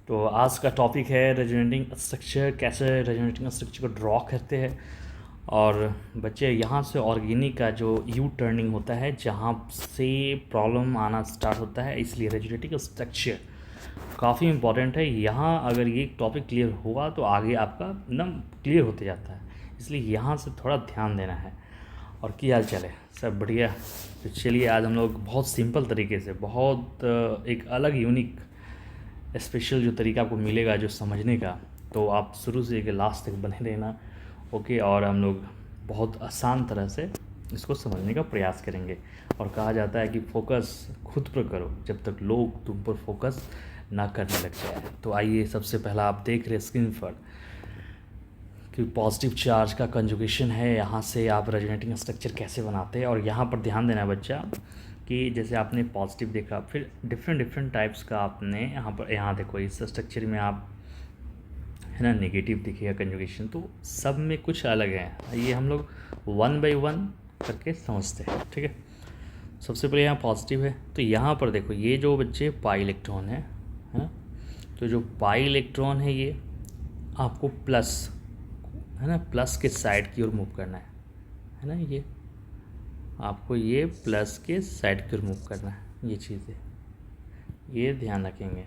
तो आज का टॉपिक है रेजोनेटिंग स्ट्रक्चर, कैसे रेजोनेटिंग स्ट्रक्चर को ड्रॉ करते हैं। और बच्चे यहाँ से ऑर्गेनिक का जो यू टर्निंग होता है जहाँ से प्रॉब्लम आना स्टार्ट होता है, इसलिए रेजोनेटिंग स्ट्रक्चर काफ़ी इंपॉर्टेंट है। यहाँ अगर ये टॉपिक क्लियर हुआ तो आगे आपका एकदम क्लियर होते जाता है, इसलिए यहाँ से थोड़ा ध्यान देना है। और क्या हाल चाल है? सब बढ़िया। तो चलिए आज हम लोग बहुत सिंपल तरीके से, बहुत एक अलग यूनिक स्पेशल जो तरीका आपको मिलेगा जो समझने का, तो आप शुरू से लेकर लास्ट तक बने रहना। ओके, और हम लोग बहुत आसान तरह से इसको समझने का प्रयास करेंगे। और कहा जाता है कि फोकस खुद पर करो जब तक लोग तुम पर फोकस ना करने लग जाए। तो आइए, सबसे पहला आप देख रहे स्क्रीन पर कि पॉजिटिव चार्ज का कंजुगेशन है। यहाँ से आप रेजोनेटिंग स्ट्रक्चर कैसे बनाते हैं, और यहाँ पर ध्यान देना बच्चा कि जैसे आपने पॉजिटिव देखा, फिर डिफरेंट टाइप्स का आपने यहाँ देखो इस स्ट्रक्चर में आप है ना नेगेटिव दिखेगा कंजुगेशन, तो सब में कुछ अलग है। ये हम लोग वन बाय वन करके समझते हैं, ठीक है। सबसे पहले यहाँ पॉजिटिव है, तो यहाँ पर देखो ये जो बच्चे पाई इलेक्ट्रॉन है ना, तो जो पाई इलेक्ट्रॉन है ये आपको प्लस है ना, प्लस के साइड की ओर मूव करना है ना। ये आपको ये प्लस के साइड की ओर मूव करना है, ये चीज़ें ये ध्यान रखेंगे।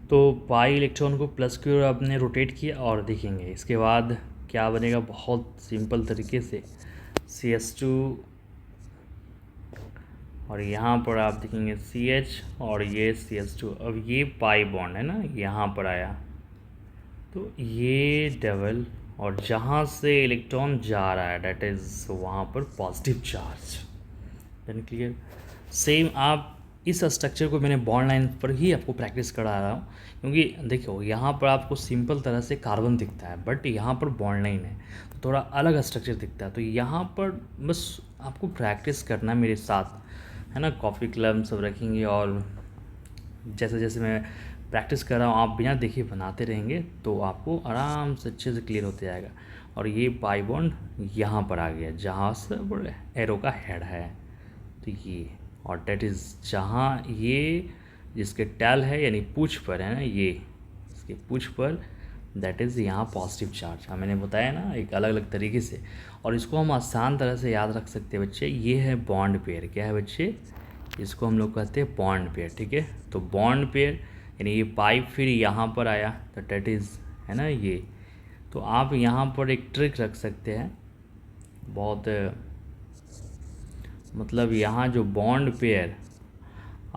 तो पाई इलेक्ट्रॉन को प्लस की ओर आपने रोटेट किया, और देखेंगे इसके बाद क्या बनेगा। बहुत सिंपल तरीके से CH2, और यहाँ पर आप देखेंगे CH और ये CH2। अब ये पाई बॉन्ड है ना, यहाँ पर आया तो ये डबल, और जहाँ से इलेक्ट्रॉन जा रहा है डेट इज़ वहाँ पर positive charge. Then clear. Same आप इस स्ट्रक्चर को मैंने बॉन्ड लाइन पर ही आपको प्रैक्टिस करा रहा हूँ, क्योंकि देखो यहाँ पर आपको सिंपल तरह से कार्बन दिखता है, बट यहाँ पर बॉन्ड लाइन है तो थोड़ा अलग स्ट्रक्चर दिखता है। तो यहाँ पर बस आपको प्रैक्टिस करना है मेरे साथ, है ना। कॉफ़ी क्लब सब रखेंगे, और जैसे जैसे मैं प्रैक्टिस कर रहा हूँ आप बिना देखे बनाते रहेंगे तो आपको आराम से अच्छे से क्लियर होते जाएगा। और ये पाई बॉन्ड यहाँ पर आ गया जहाँ से एरो का हेड है, तो ये, और डेट इज़ जहाँ ये जिसके टैल है यानी पूंछ पर है ना, ये इसके पूंछ पर, दैट इज़ यहाँ पॉजिटिव चार्ज। हाँ, मैंने बताया ना एक अलग अलग तरीके से, और इसको हम आसान तरह से याद रख सकते हैं बच्चे। ये है बॉन्ड पेयर। क्या है बच्चे? इसको हम लोग कहते हैं बॉन्ड पेयर, ठीक है। तो बॉन्ड पेयर यानी ये पाइप फिर यहाँ पर आया तो डेट इज़ है ना ये। तो आप यहाँ पर एक ट्रिक रख सकते हैं, बहुत मतलब यहाँ जो बॉन्ड पेयर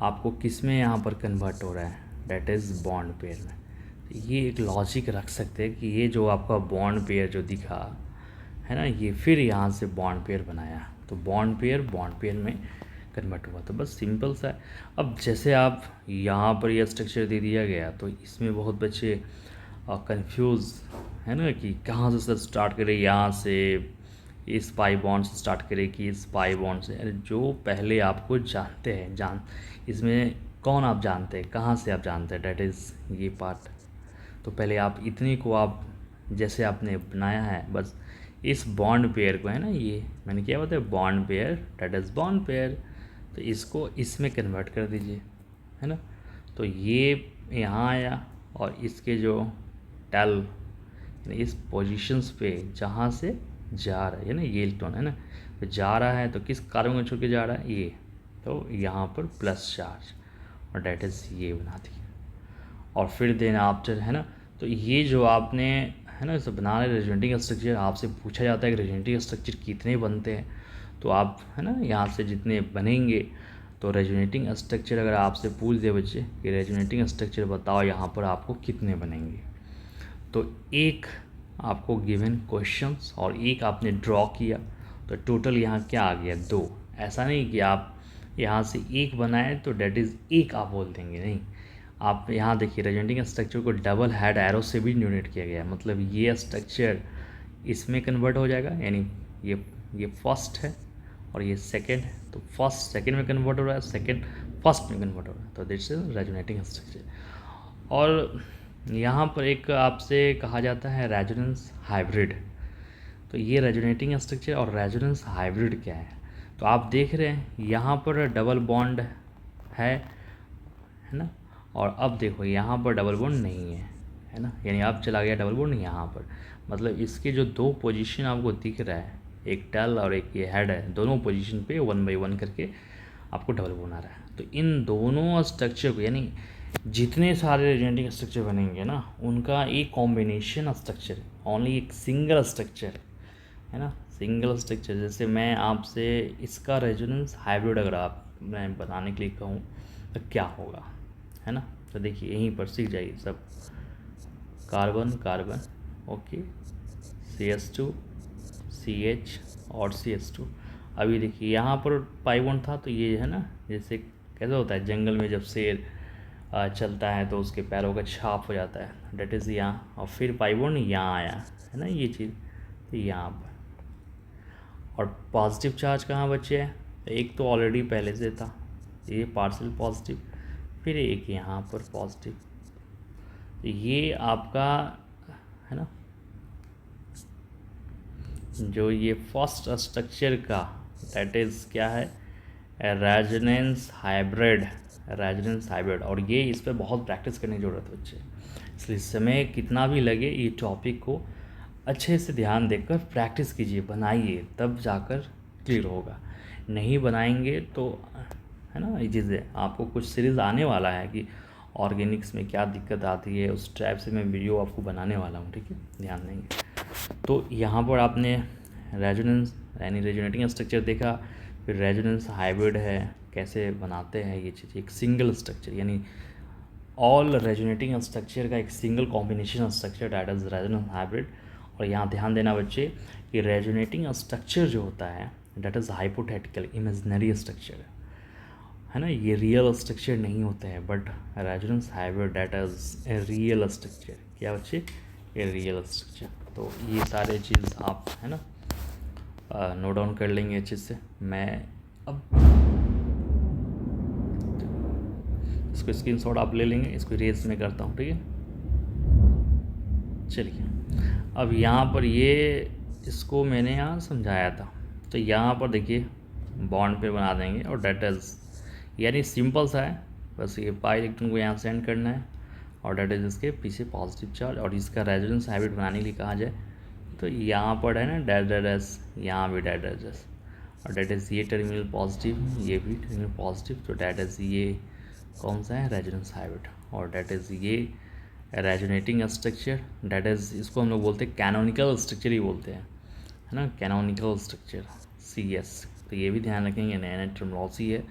आपको किस में यहाँ पर कन्वर्ट हो रहा है, डेट इज़ बॉन्ड पेयर में। तो ये एक लॉजिक रख सकते हैं कि ये जो आपका बॉन्ड पेयर जो दिखा है ना, ये फिर यहाँ से बॉन्ड पेयर बनाया, तो बॉन्ड पेयर में कन्वर्ट हुआ। तो बस सिंपल सा है। अब जैसे आप यहाँ पर यह स्ट्रक्चर दे दिया गया, तो इसमें बहुत बच्चे कंफ्यूज है ना कि कहाँ से सर स्टार्ट करें, यहाँ से इस पाई बॉन्ड से स्टार्ट करें कि इस पाई बॉन्ड से। अरे जो पहले आपको जानते हैं इसमें कौन आप जानते हैं, कहाँ से आप जानते हैं, डेट इज़ ये पार्ट। तो पहले आप इतने को आप जैसे आपने बनाया है, बस इस बॉन्ड पेयर को है ना, ये मैंने क्या बताया bond pair, that is bond pair, तो इसको इसमें कन्वर्ट कर दीजिए, है ना। तो ये यहाँ आया, और इसके जो टैल इस पोजीशंस पे जहाँ से जा रहा है ना ये इलेक्ट्रॉन है ना, तो जा रहा है तो किस कार्बन को छोड़ के जा रहा है ये, तो यहाँ पर प्लस चार्ज, और डेट इज़ ये बना दिया। और फिर देन आफ्टर है ना, तो ये जो आपने है ना सब बना रहे रेजोनेटिंग स्ट्रक्चर, आपसे पूछा जाता है कि रेजोनेटिंग स्ट्रक्चर कितने बनते हैं, तो आप है ना यहाँ से जितने बनेंगे, तो रेजोनेटिंग स्ट्रक्चर अगर आपसे पूछ दे बच्चे कि रेजोनेटिंग स्ट्रक्चर बताओ यहाँ पर आपको कितने बनेंगे, तो एक आपको गिवन क्वेश्चंस और एक आपने ड्रॉ किया, तो टोटल यहाँ क्या आ गया 2। ऐसा नहीं कि आप यहाँ से एक बनाए तो डेट इज़ एक आप बोल देंगे, नहीं। आप यहाँ देखिए रेजोनेटिंग स्ट्रक्चर को डबल हेड एरो से भी यूनिट किया गया, मतलब ये स्ट्रक्चर इसमें कन्वर्ट हो जाएगा, यानी ये फर्स्ट है और ये सेकंड है, तो फर्स्ट सेकंड में कन्वर्ट हो रहा है, सेकंड फर्स्ट में कन्वर्ट हो रहा है, तो दिस इज रेजोनेटिंग स्ट्रक्चर। और यहाँ पर एक आपसे कहा जाता है रेजोनेंस हाइब्रिड। तो ये रेजोनेटिंग स्ट्रक्चर और रेजोनेंस हाइब्रिड क्या है, तो आप देख रहे हैं यहाँ पर डबल बॉन्ड है ना, और अब देखो यहाँ पर डबल बॉन्ड नहीं है ना, यानी अब चला गया डबल बॉन्ड यहाँ पर। मतलब इसके जो दो पोजीशन आपको दिख रहा है, एक टेल और एक ये हेड है, दोनों पोजीशन पे 1 by 1 करके आपको डबल बॉन्ड आ रहा है। तो इन दोनों स्ट्रक्चर को, यानी जितने सारे रेजोनेटिंग स्ट्रक्चर बनेंगे ना, उनका एक कॉम्बिनेशन स्ट्रक्चर है, ओनली एक सिंगल स्ट्रक्चर है ना, सिंगल स्ट्रक्चर। जैसे मैं आपसे इसका रेजोनेंस हाइब्रिड अगर आप मैं बताने के लिए कहूँ तो क्या होगा, है ना। तो देखिए यहीं पर सीख जाइए सब, carbon carbon, okay, CH2 CH और CH2। अभी देखिए यहाँ पर पाई बॉन्ड था, तो ये है ना, जैसे कैसे होता है जंगल में जब शेर चलता है तो उसके पैरों का छाप हो जाता है, डेट इज़ यहाँ, और फिर पाई बॉन्ड यहाँ आया है ना, ये चीज़ तो यहाँ पर। और पॉजिटिव चार्ज कहाँ बचे हैं, एक तो ऑलरेडी पहले से था, ये पार्शियल पॉजिटिव, फिर एक यहाँ पर पॉजिटिव। तो ये आपका है ना, जो ये फर्स्ट स्ट्रक्चर का दैट इज़ क्या है, रेजोनेंस हाइब्रिड, रेजोनेंस हाइब्रिड। और ये इस पर बहुत प्रैक्टिस करने की ज़रूरत है बच्चे, इसलिए समय कितना भी लगे ये टॉपिक को अच्छे से ध्यान देकर प्रैक्टिस कीजिए, बनाइए, तब जाकर क्लियर होगा। नहीं बनाएंगे तो है ना, ये चीज़ें आपको कुछ सीरीज़ आने वाला है कि ऑर्गेनिक्स में क्या दिक्कत आती है, उस टाइप से मैं वीडियो आपको बनाने वाला हूँ, ठीक है, ध्यान देंगे। तो यहाँ पर आपने रेजोनेंस यानी रेजोनेटिंग स्ट्रक्चर देखा, फिर रेजोनेंस हाइब्रिड है, कैसे बनाते हैं ये चीज़, एक सिंगल स्ट्रक्चर यानी ऑल रेजोनेटिंग स्ट्रक्चर का एक single combination structure that is resonance hybrid. और यहाँ ध्यान देना बच्चे कि रेजोनेटिंग स्ट्रक्चर जो होता है that is hypothetical imaginary structure है ना, ये रियल स्ट्रक्चर नहीं होते हैं, but resonance hybrid that is a real structure. क्या बच्चे, ए रियल स्ट्रक्चर। तो ये सारे चीज़ आप है ना नोट डाउन कर लेंगे अच्छे से। मैं अब इसको स्क्रीनशॉट आप ले लेंगे, इसको रेस में करता हूँ, ठीक है। चलिए अब यहाँ पर ये इसको मैंने यहाँ समझाया था, तो यहाँ पर देखिए बॉन्ड पे बना देंगे, और डेट इज़ यानी सिंपल सा है, बस ये पाई इलेक्ट्रॉन को यहाँ सेंड करना है, और डेट इज़ इसके पीछे पॉजिटिव चार्ज। और इसका रेजोनेंस हाइब्रिड बनाने के लिए कहा जाए तो यहाँ पर है ना डेट एस, यहाँ भी डेट एस, और डेट इज़ ये टर्मिनल पॉजिटिव, ये भी टर्मिनल पॉजिटिव, तो डेट इज़ ये कौन सा है, रेजोनेंस हाइब्रिड। और डेट इज़ ये रेजोनेटिंग स्ट्रक्चर, डेट इज़ इसको हम लोग बोलते हैं कैनोनिकल स्ट्रक्चर ही बोलते हैं, है ना, कैनोनिकल स्ट्रक्चर CS। तो ये भी ध्यान रखेंगे, नया नया टर्मिनोलॉजी है।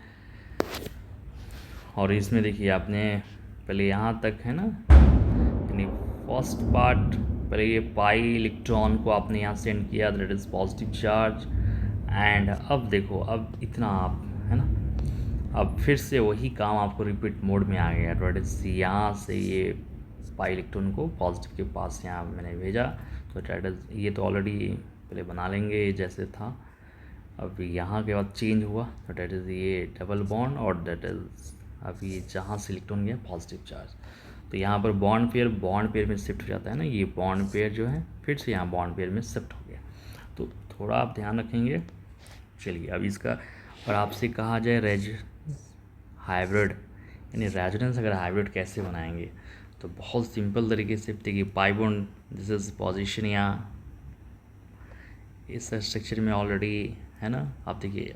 और इसमें देखिए आपने पहले यहाँ तक है ना, यानी फर्स्ट पार्ट पहले ये पाई इलेक्ट्रॉन को आपने यहाँ सेंड किया, that is positive charge. And अब देखो अब इतना आप है ना, अब फिर से वही काम आपको रिपीट मोड में आ गया, दैट इज़ यहाँ से ये पाई इलेक्ट्रॉन को पॉजिटिव के पास यहाँ मैंने भेजा, तो दैट इज़ ये तो ऑलरेडी पहले बना लेंगे जैसे था। अब यहाँ के बाद चेंज हुआ, तो दैट इज़ ये डबल बॉन्ड, और दैट इज़ अब ये जहाँ से इलेक्ट्रॉन गया पॉजिटिव चार्ज, तो यहाँ पर बॉन्ड पेयर में शिफ्ट हो जाता है ना, ये बॉन्ड पेयर जो है फिर से यहाँ बॉन्ड पेयर में शिफ्ट हो गया। तो थोड़ा आप ध्यान रखेंगे। चलिए अब इसका, और आपसे कहा जाए रेज हाइब्रिड यानी रेजोनेंस अगर हाइब्रिड कैसे बनाएंगे, तो बहुत सिंपल तरीके से देखिए pi bond this is position, यहाँ इस स्ट्रक्चर में ऑलरेडी है ना, आप देखिए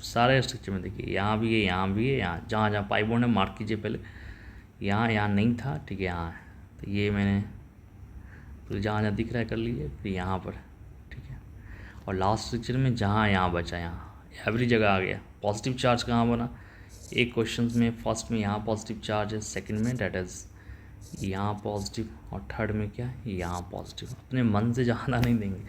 सारे स्ट्रक्चर में देखिए यहाँ भी है, यहाँ भी है, यहाँ जहाँ जहाँ पाई बॉन्ड है मार्क कीजिए पहले, यहाँ नहीं था, ठीक है, यहाँ है, तो ये मैंने तो जहाँ जहाँ दिख रहा है कर लीजिए, फिर यहाँ पर, ठीक है। और लास्ट स्ट्रक्चर में जहाँ यहाँ बचा, यहाँ एवरी जगह आ गया पॉजिटिव चार्ज। कहाँ बना, एक क्वेश्चन में फर्स्ट में यहाँ पॉजिटिव चार्ज है, सेकंड में डेट इज़ यहाँ पॉजिटिव, और थर्ड में क्या है, यहाँ पॉजिटिव। अपने मन से ज़्यादा नहीं देंगे,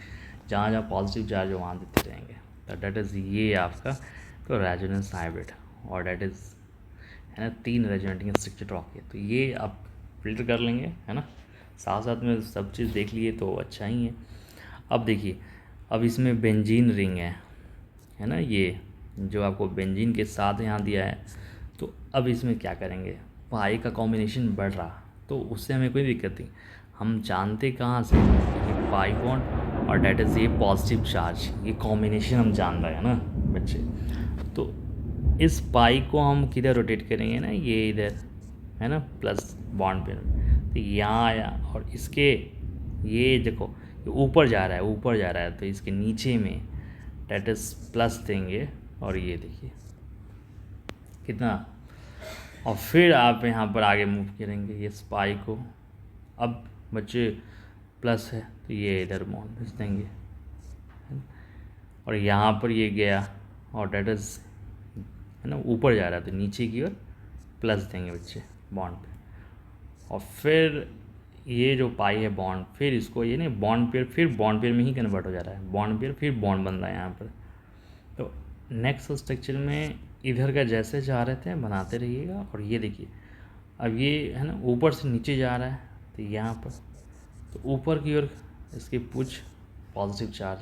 जहाँ जहाँ पॉजिटिव चार्ज है वहाँ देते रहेंगे, तो डेट इज़ ये आपका तो रेजोनेंस हाइब्रिड। और डेट इज़ है ना 3 रेजोनेटिंग स्ट्रक्चर ड्रॉ किए, तो ये आप फिल्टर कर लेंगे, है ना, साथ साथ में सब चीज़ देख लिए तो अच्छा ही है। अब देखिए अब इसमें बेंजीन रिंग है ना, ये जो आपको बेंजीन के साथ यहाँ दिया है, तो अब इसमें क्या करेंगे, पाई का कॉम्बिनेशन बढ़ रहा, तो उससे हमें कोई दिक्कत नहीं, हम जानते कहाँ से कि पाई बॉन्ड और डेट इज़ ये पॉजिटिव चार्ज, ये कॉम्बिनेशन हम जान रहे हैं ना बच्चे। तो इस पाई को हम किधर रोटेट करेंगे ना, ये इधर है ना, प्लस बॉन्ड पेयर में। तो यहाँ आया और इसके ये देखो ऊपर जा रहा है, ऊपर जा रहा है, तो इसके नीचे में डेट इज़ प्लस देंगे और ये देखिए कितना, और फिर आप यहाँ पर आगे मूव करेंगे ये स्पाई को। अब बच्चे प्लस है तो ये इधर बॉन्ड भेज देंगे, और यहाँ पर ये गया और डेट इज़ है ना ऊपर जा रहा है तो नीचे की ओर प्लस देंगे बच्चे बॉन्ड पे। और फिर ये जो पाई है बॉन्ड, फिर इसको ये नहीं बॉन्ड पेयर, फिर बॉन्ड पेयर में ही कन्वर्ट हो जा रहा है, बॉन्ड पेयर फिर बॉन्ड बन रहा है यहाँ पर। तो नेक्स्ट स्ट्रक्चर में इधर का जैसे जा रहे थे बनाते रहिएगा। और ये देखिए अब ये है ना ऊपर से नीचे जा रहा है, तो यहाँ पर तो ऊपर की ओर इसकी पुश पॉजिटिव चार्ज।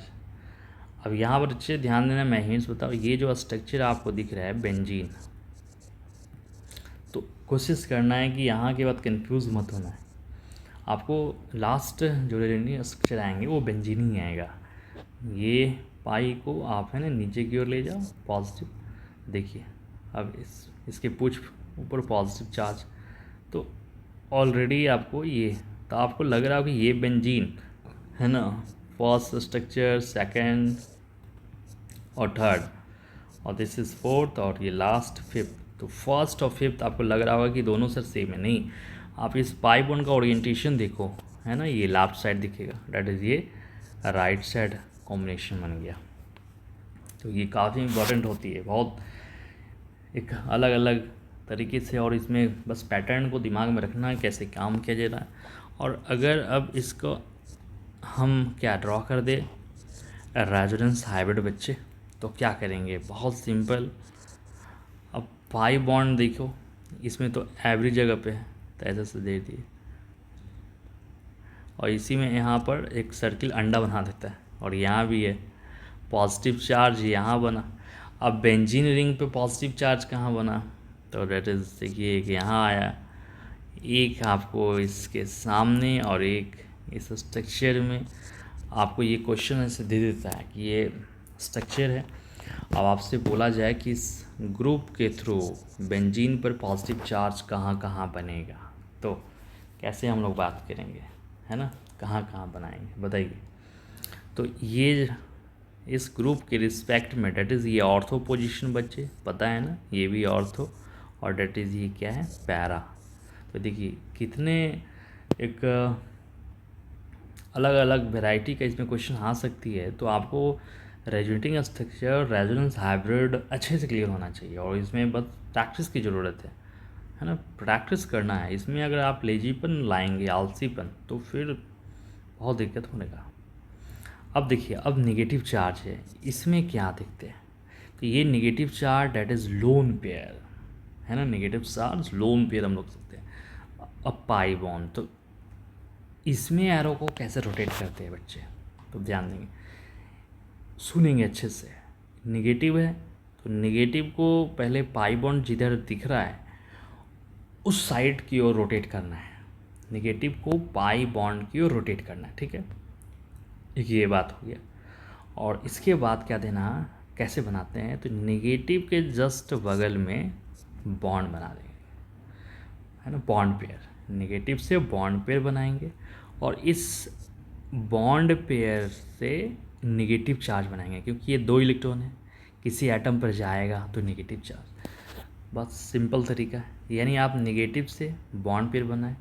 अब यहाँ पर अच्छे ध्यान देना, मैं हिंट्स बताऊँ, ये जो स्ट्रक्चर आपको दिख रहा है बेंजीन, तो कोशिश करना है कि यहाँ के बाद कंफ्यूज मत होना है। आपको लास्ट जो रेडियन स्ट्रक्चर आएंगे वो बेंजीन ही आएगा। ये पाई को आप है ना नीचे की ओर ले जाओ पॉजिटिव, देखिए अब इसके पुश ऊपर पॉजिटिव चार्ज, तो ऑलरेडी आपको ये, तो आपको लग रहा हो कि ये बेंजीन है ना, फर्स्ट स्ट्रक्चर, सेकंड और थर्ड, और दिस इज़ फोर्थ, और ये लास्ट फिफ्थ। तो फर्स्ट और फिफ्थ आपको लग रहा होगा कि दोनों सर सेम है, नहीं, आप इस पाई बॉन्ड का ओरिएंटेशन देखो, है ना, ये लेफ्ट साइड दिखेगा, डेट इज़ ये राइट साइड कॉम्बिनेशन बन गया। तो ये काफ़ी इंपॉर्टेंट होती है, बहुत एक अलग अलग तरीके से, और इसमें बस पैटर्न को दिमाग में रखना है कैसे काम किया जा रहा है। और अगर अब इसको हम क्या ड्रॉ कर दे रेजोनेंस हाइब्रिड बच्चे, तो क्या करेंगे, बहुत सिंपल। अब पाई बॉन्ड देखो, इसमें तो एवरी जगह पे है तो ऐसे से दे दिए, और इसी में यहाँ पर एक सर्किल अंडा बना देता है, और यहाँ भी है पॉजिटिव चार्ज यहाँ बना। अब बेंजीन रिंग पे पॉजिटिव चार्ज कहाँ बना, तो डेट इज़ देखिए एक यहाँ आया, एक आपको इसके सामने और एक इस स्ट्रक्चर में। आपको ये क्वेश्चन ऐसे दे देता है कि ये स्ट्रक्चर है, अब आपसे बोला जाए कि इस ग्रुप के थ्रू बेंजीन पर पॉजिटिव चार्ज कहाँ कहाँ बनेगा, तो कैसे हम लोग बात करेंगे, है ना, कहाँ कहाँ बनाएंगे बताइए। तो ये इस ग्रुप के रिस्पेक्ट में डेट इज़ ये ऑर्थो पोजीशन बच्चे पता है ना, ये भी ऑर्थो, और डेट इज़ ये क्या है पैरा। तो देखिए कितने एक अलग अलग वैरायटी का इसमें क्वेश्चन आ सकती है। तो आपको रेजोनेटिंग स्ट्रक्चर, रेजोनेंस हाइब्रिड अच्छे से क्लियर होना चाहिए, और इसमें बस प्रैक्टिस की ज़रूरत है ना, प्रैक्टिस करना है इसमें। अगर आप लेजीपन लाएंगे, आलसीपन, तो फिर बहुत दिक्कत होने का। अब देखिए अब नेगेटिव चार्ज है, इसमें क्या दिखते हैं, तो ये negative charge that is lone pair, है ना, नेगेटिव चार्ज लोन पेयर हम लोग सकते हैं। अब पाई बॉन्ड, तो इसमें एरो को कैसे रोटेट करते हैं बच्चे, तो ध्यान देंगे, सुनेंगे अच्छे से। नेगेटिव है तो नेगेटिव को पहले पाई बॉन्ड जिधर दिख रहा है उस साइड की ओर रोटेट करना है, नेगेटिव को पाई बॉन्ड की ओर रोटेट करना है, ठीक है, एक ये बात हो गया। और इसके बाद क्या देना, कैसे बनाते हैं, तो नेगेटिव के जस्ट बगल में बॉन्ड बना देंगे, है ना, बॉन्ड पेयर, नेगेटिव से बॉन्ड पेयर बनाएंगे, और इस बॉन्ड पेयर से नेगेटिव चार्ज बनाएंगे, क्योंकि ये 2 इलेक्ट्रॉन है, किसी एटम पर जाएगा तो नेगेटिव चार्ज, बस सिंपल तरीका है। यानी आप नेगेटिव से बॉन्ड पेयर बनाएं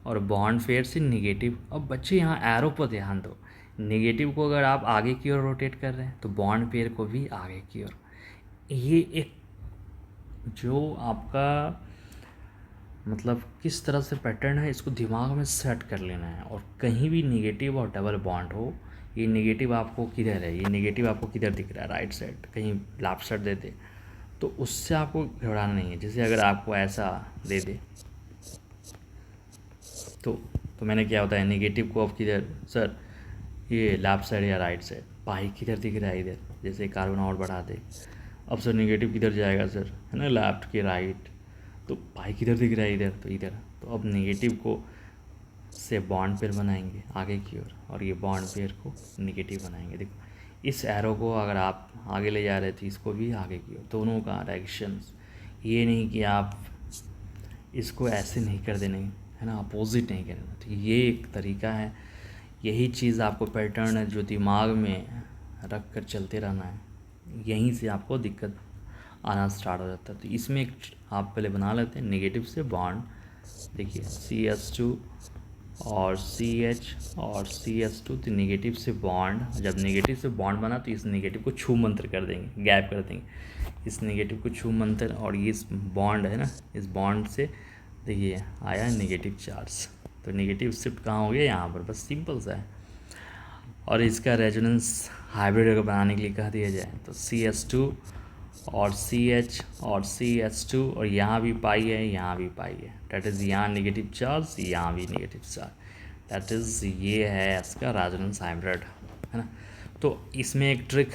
और बॉन्ड पेयर से नेगेटिव। अब बच्चे यहाँ एरो पर ध्यान दो, नेगेटिव को अगर आप आगे की ओर रोटेट कर रहे हैं तो बॉन्ड पेयर को भी आगे की ओर। ये एक जो आपका मतलब किस तरह से पैटर्न है, इसको दिमाग में सेट कर लेना है। और कहीं भी नेगेटिव और डबल बॉन्ड हो, ये नेगेटिव आपको किधर है, ये नेगेटिव आपको किधर दिख रहा है, राइट साइड, कहीं लेफ्ट साइड दे दे तो उससे आपको घबराना नहीं है। जैसे अगर आपको ऐसा दे दे तो मैंने क्या होता है, नेगेटिव को अब किधर सर, ये लेफ्ट साइड या राइट साइड, पाई किधर दिख रहा है इधर, जैसे कार्बन और बढ़ा दे, अब सर नेगेटिव किधर जाएगा सर, है ना, लेफ्ट के राइट, तो पाई किधर दिख रहा है इधर, तो इधर। तो अब नेगेटिव को से बॉन्ड पेयर बनाएंगे आगे की ओर, और ये बॉन्ड पेयर को नेगेटिव बनाएंगे। देखो इस एरो को अगर आप आगे ले जा रहे थे, इसको भी आगे की ओर, दोनों का डायरेक्शंस। ये नहीं कि आप इसको ऐसे नहीं कर देने, है ना, अपोजिट नहीं करना। तो ये एक तरीका है, यही चीज़ आपको पैटर्न है जो दिमाग में रख कर चलते रहना है, यहीं से आपको दिक्कत आना स्टार्ट हो जाता है। तो इसमें एक आप पहले बना लेते हैं नेगेटिव से बॉन्ड। देखिए CH2 और CH और CH2, तो नेगेटिव से बॉन्ड, जब नेगेटिव से बॉन्ड बना तो इस नेगेटिव को छू मंत्र कर देंगे, गैप कर देंगे, इस नेगेटिव को छू मंत्र, और ये इस बॉन्ड है ना, इस बॉन्ड से देखिए आया नेगेटिव चार्ज। तो नेगेटिव शिफ्ट कहाँ हो गया, यहाँ पर, बस सिंपल सा है। और इसका रेजोनेंस हाइब्रिड अगर बनाने के लिए कह दिया जाए तो CH2 और CH और CH2, और यहाँ भी पाई है, यहाँ भी पाई है, डैट इज़ यहाँ नेगेटिव चार्ज, यहाँ भी नेगेटिव चार्ज, डैट इज़ ये है इसका रेजोनेंस हाइब्रिड, है ना। तो इसमें एक ट्रिक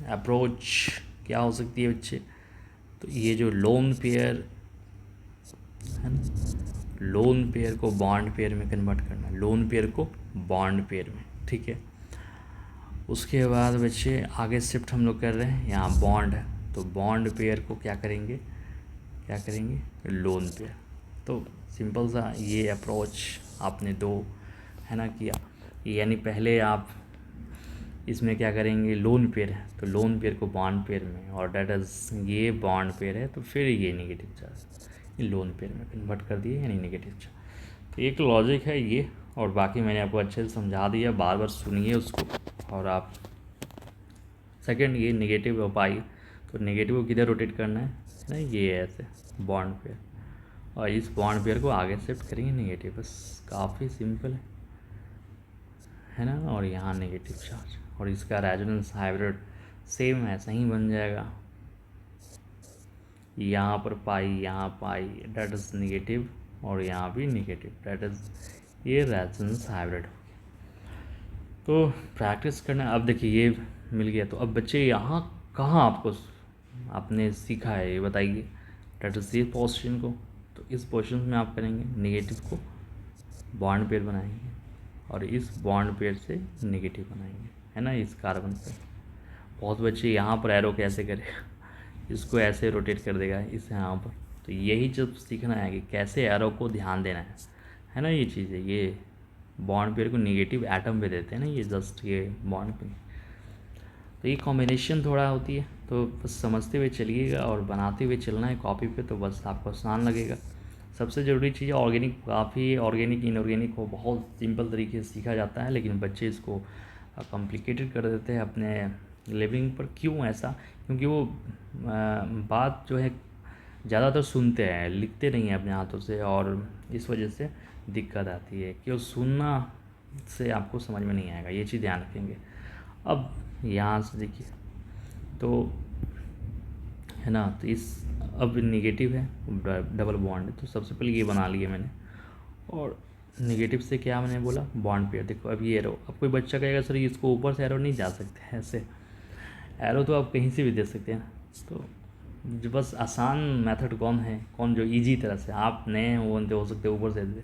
अप्रोच क्या हो सकती है बच्चे, तो ये जो लोन पेयर है ना, लोन पेयर को बॉन्ड पेयर में कन्वर्ट करना, लोन पेयर को बॉन्ड पेयर में, ठीक है। उसके बाद बच्चे आगे शिफ्ट हम लोग कर रहे हैं, यहाँ बॉन्ड है तो बॉन्ड पेयर को क्या करेंगे, क्या करेंगे, लोन पेयर। तो सिंपल सा ये अप्रोच आपने दो, है ना, किया। यानी पहले आप इसमें क्या करेंगे, लोन पेयर है तो लोन पेयर को बॉन्ड पेयर में, और डेट इज़ ये बॉन्ड पेयर है तो फिर ये नेगेटिव चार्ज ये लोन पेयर में कन्वर्ट कर दिए, यानी नेगेटिव चार्ज। तो एक लॉजिक है ये, और बाकी मैंने आपको अच्छे से समझा दिया, बार बार सुनिए उसको। और आप सेकंड, ये नेगेटिव ऑफ आई, तो नेगेटिव को किधर रोटेट करना है ना, ये ऐसे बॉन्ड पेयर, और इस बॉन्ड पेयर को आगे शिफ्ट करेंगे नेगेटिव, बस काफ़ी सिंपल है ना। और यहाँ नेगेटिव चार्ज, और इसका रेजोनेंस हाइब्रिड सेम ऐसा ही बन जाएगा, यहाँ पर पाई, यहाँ पाई, डेट इज़ नेगेटिव, और यहाँ भी नेगेटिव, डेट इज़ ये रेजोनेंस हाइब्रिड। तो प्रैक्टिस करना। अब देखिए ये मिल गया, तो अब बच्चे यहाँ कहाँ आपको आपने सीखा है ये बताइए, डेट इज़ इस पोजीशन को, तो इस पोजीशन में आप करेंगे नेगेटिव को बॉन्ड पेयर बनाएंगे, और इस बॉन्ड पेयर से नेगेटिव बनाएंगे, है ना, इस कार्बन से। बहुत बच्चे यहाँ पर एरो कैसे करेगा, इसको ऐसे रोटेट कर देगा इस यहाँ पर। तो यही जब सीखना है कि कैसे एरो को ध्यान देना है ना, ये चीज़ है। ये बॉन्ड पेयर को नेगेटिव एटम पे देते हैं ना, ये जस्ट ये बॉन्ड पे, तो ये कॉम्बिनेशन थोड़ा होती है, तो बस समझते हुए चलिएगा और बनाते हुए चलना है कॉपी पे, तो बस आपको आसान लगेगा। सबसे ज़रूरी चीज़ है ऑर्गेनिक, काफ़ी ऑर्गेनिक इनऑर्गेनिक को बहुत सिंपल तरीके से सीखा जाता है, लेकिन बच्चे इसको कॉम्प्लिकेटेड कर देते हैं अपने लिविंग पर। क्यों ऐसा, क्योंकि वो बात जो है ज़्यादातर सुनते हैं, लिखते नहीं हैं अपने हाथों से, और इस वजह से दिक्कत आती है कि वो सुनना से आपको समझ में नहीं आएगा, ये चीज़ ध्यान रखेंगे। अब यहाँ से देखिए तो, है ना, तो इस अब नेगेटिव है, डबल बॉन्ड है, तो सबसे पहले ये बना लिया मैंने, और नेगेटिव से क्या मैंने बोला, बॉन्ड पेयर। देखो अब ये एरो, अब कोई बच्चा कहेगा सर इसको ऊपर से एरो नहीं जा सकते, ऐसे एरो तो आप कहीं से भी दे सकते हैं। तो जो बस आसान मेथड कौन है, कौन जो इजी तरह से, आप नए हैं वो हो सकते ऊपर से दे।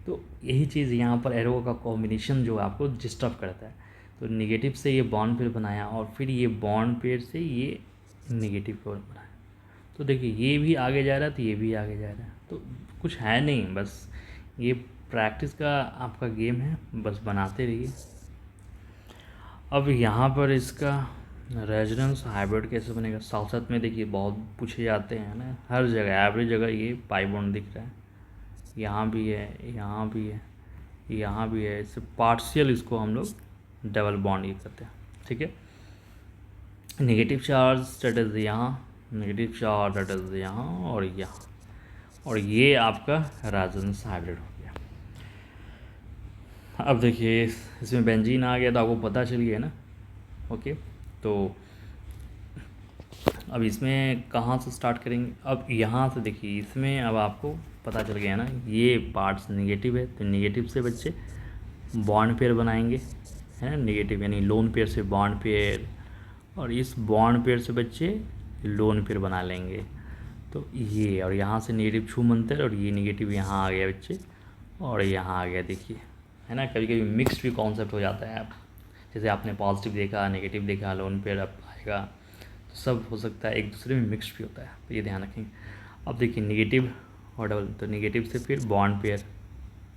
तो यही चीज़ यहाँ पर एरो का कॉम्बिनेशन जो आपको डिस्टर्ब करता है। तो नेगेटिव से ये बॉन्ड पेयर बनाया, और फिर ये बॉन्ड पेयर से ये नेगेटिव पेयर बनाया, तो देखिए ये भी आगे जा रहा है तो ये भी आगे जा रहा है, तो कुछ है नहीं, बस ये प्रैक्टिस का आपका गेम है, बस बनाते रहिए। अब यहाँ पर इसका रेजोनेंस हाइब्रिड कैसे बनेगा, साथ साथ में देखिए बहुत पूछे जाते हैं ना, हर जगह एवरी जगह ये पाई बॉन्ड दिख रहा है, यहाँ भी है, यहाँ भी है, यहाँ भी है, इससे पार्शियल इसको हम लोग डबल बॉन्ड यूज करते हैं, ठीक है। नेगेटिव चार्ज दैट इज़ यहाँ, नेगेटिव चार्ज दैट इज़ यहाँ और यहाँ, और ये आपका रेजोनेंस हाइब्रिड हो गया। अब देखिए इसमें बेंजीन आ गया तो आपको पता चल गया ना, ओके। तो अब इसमें कहाँ से स्टार्ट करेंगे, अब यहाँ से देखिए इसमें अब आपको पता चल गया ना, ये पार्ट्स नेगेटिव है, तो नेगेटिव से बच्चे बॉन्ड पेयर बनाएंगे, है ना, नेगेटिव यानी लोन पेयर से बॉन्ड पेयर, और इस बॉन्ड पेयर से बच्चे लोन पेयर बना लेंगे। तो ये, और यहाँ से नेगेटिव छू मंतर, और ये नेगेटिव यहाँ आ गया बच्चे, और यहाँ आ गया, देखिए, है ना। कभी कभी मिक्स्ड भी कॉन्सेप्ट हो जाता है, जैसे आपने पॉजिटिव देखा, नेगेटिव देखा, लोन पेयर अब आएगा, तो सब हो सकता है, एक दूसरे में मिक्स्ड भी होता है, तो ये ध्यान रखेंगे। अब देखिए नेगेटिव और डबल, तो नेगेटिव से फिर बॉन्ड पेयर।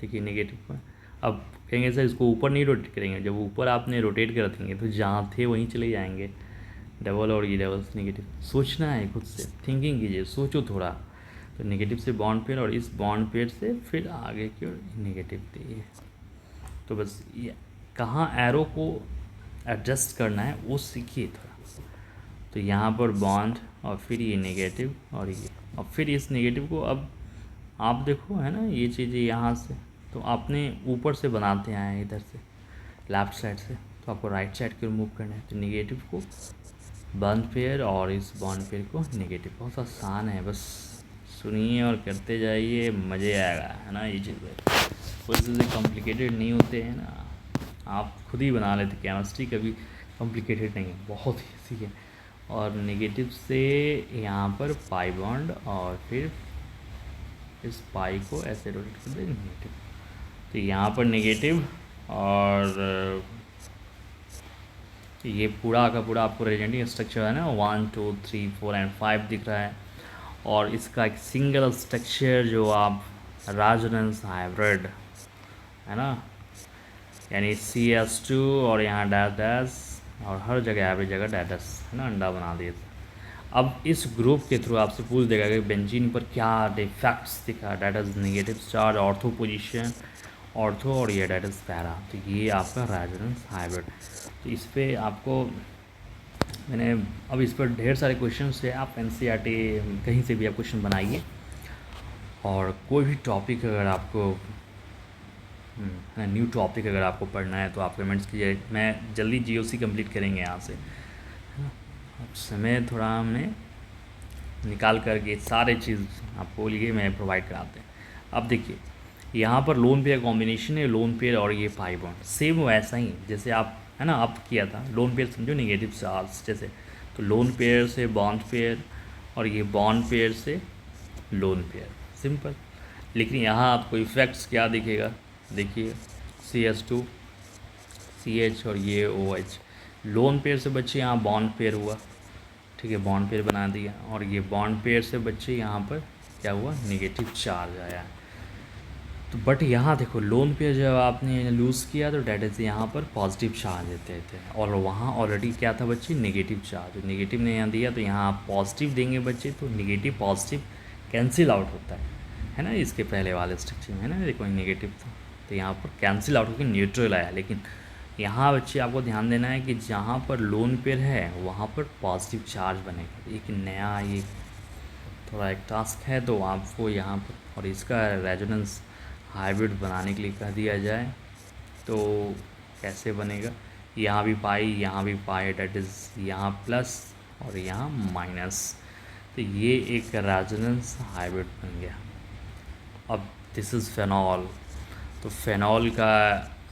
देखिए नेगेटिव पर अब कहेंगे सर इसको ऊपर नहीं रोटेट करेंगे, जब ऊपर आपने रोटेट कर देंगे तो जहाँ थे वहीं चले जाएंगे। डबल और ये डबल से नेगेटिव, सोचना है खुद से, थिंकिंग कीजिए, सोचो थोड़ा। तो नेगेटिव से बॉन्ड पेयर और इस बॉन्ड पेयर से फिर आगे की ओर नेगेटिव दिए। तो बस ये कहाँ एरो को एडजस्ट करना है वो सीखिए थोड़ा। तो यहाँ पर बॉन्ड और फिर ये नेगेटिव और ये, और फिर इस नेगेटिव को अब आप देखो है ना ये चीज़ें यहाँ से तो आपने ऊपर से बनाते आए हैं इधर से लेफ्ट साइड से, तो आपको राइट साइड की ओर मूव करना है। तो नेगेटिव को बॉन्ड पेयर और इस बॉन्ड पेयर को नेगेटिव। बहुत आसान है, बस सुनिए और करते जाइए, मज़े आएगा, है ना। ये चीज़ें कोई चीज़ें कॉम्प्लिकेटेड नहीं होते हैं ना, आप खुद ही बना लेते। केमिस्ट्री कभी कॉम्प्लिकेटेड नहीं है, बहुत ईजी है। और नेगेटिव से यहाँ पर पाई बॉन्ड और फिर इस पाई को ऐसे रोटेट कर दें नेगेटिव। तो यहाँ पर नेगेटिव और ये पूरा का पूरा आपको रेजेंटिंग स्ट्रक्चर है ना 1 2 3 4 एंड 5 दिख रहा है। और इसका एक सिंगल स्ट्रक्चर जो आप रेजोनेंस हाइब्रिड है ना, यानी CS2 और यहाँ डैश डैश और हर जगह एवरी जगह डैश डैश है ना, अंडा बना दिए। अब इस ग्रुप के थ्रू आपसे पूछ देगा कि बेंजीन पर क्या डिफेक्ट्स दिखा, that is negative charge, ortho position, ortho और ये डेट इज़ पैरा। तो ये आपका रेजोनेंस हाइब्रिड। तो इस पर आपको मैंने अब इस पर ढेर सारे क्वेश्चन है, आप NCERT कहीं से भी आप क्वेश्चन बनाइए। और कोई भी टॉपिक अगर आपको न्यू टॉपिक अगर आपको पढ़ना है तो आप कमेंट्स कीजिए, मैं जल्दी GOC कंप्लीट करेंगे यहाँ से। अब समय थोड़ा हमने निकाल करके सारे चीज़ आपको लिए मैं प्रोवाइड कराते हैं। अब देखिए यहाँ पर लोन पेयर कॉम्बिनेशन है, लोन पेयर और ये पाई बॉन्ड सेम वैसा ही जैसे आप है ना आप किया था। लोन पेयर समझो नेगेटिव चार्ज जैसे, तो लोन पेयर से बॉन्ड पेयर और ये बॉन्ड पेयर से लोन पेयर, सिंपल। लेकिन यहाँ आपको इफ़ेक्ट्स क्या दिखेगा, देखिए CS2 CH और ये OH। लोन पेयर से बच्चे यहाँ बॉन्ड पेयर हुआ, ठीक है, बॉन्ड पेयर बना दिया। और ये बॉन्ड पेयर से बच्चे यहाँ पर क्या हुआ, नेगेटिव चार्ज आया। तो बट यहाँ देखो लोन पेयर जब आपने लूज़ किया तो डेट इज़ यहाँ पर पॉजिटिव चार्ज देते थे, और वहाँ ऑलरेडी क्या था बच्चे, नेगेटिव चार्ज। नेगेटिव ने यहाँ दिया तो यहाँ आप पॉजिटिव देंगे बच्चे, तो नेगेटिव पॉजिटिव कैंसिल आउट होता है ना। इसके पहले वाले स्ट्रक्चर में है ना देखो नेगेटिव था, तो यहाँ पर कैंसिल आउट होकर न्यूट्रल आया। लेकिन यहाँ बच्चे आपको ध्यान देना है कि जहाँ पर लोन पेयर है वहाँ पर पॉजिटिव चार्ज बनेगा। एक नया ये थोड़ा एक टास्क है, तो आपको यहाँ पर और इसका रेजोनेंस हाइब्रिड बनाने के लिए कह दिया जाए तो कैसे बनेगा, यहाँ भी पाई डेट इज़ यहाँ प्लस और यहाँ माइनस। तो ये एक रेजोनेंस हाइब्रिड बन गया। अब दिस इज़ फेनॉल, तो फेनॉल का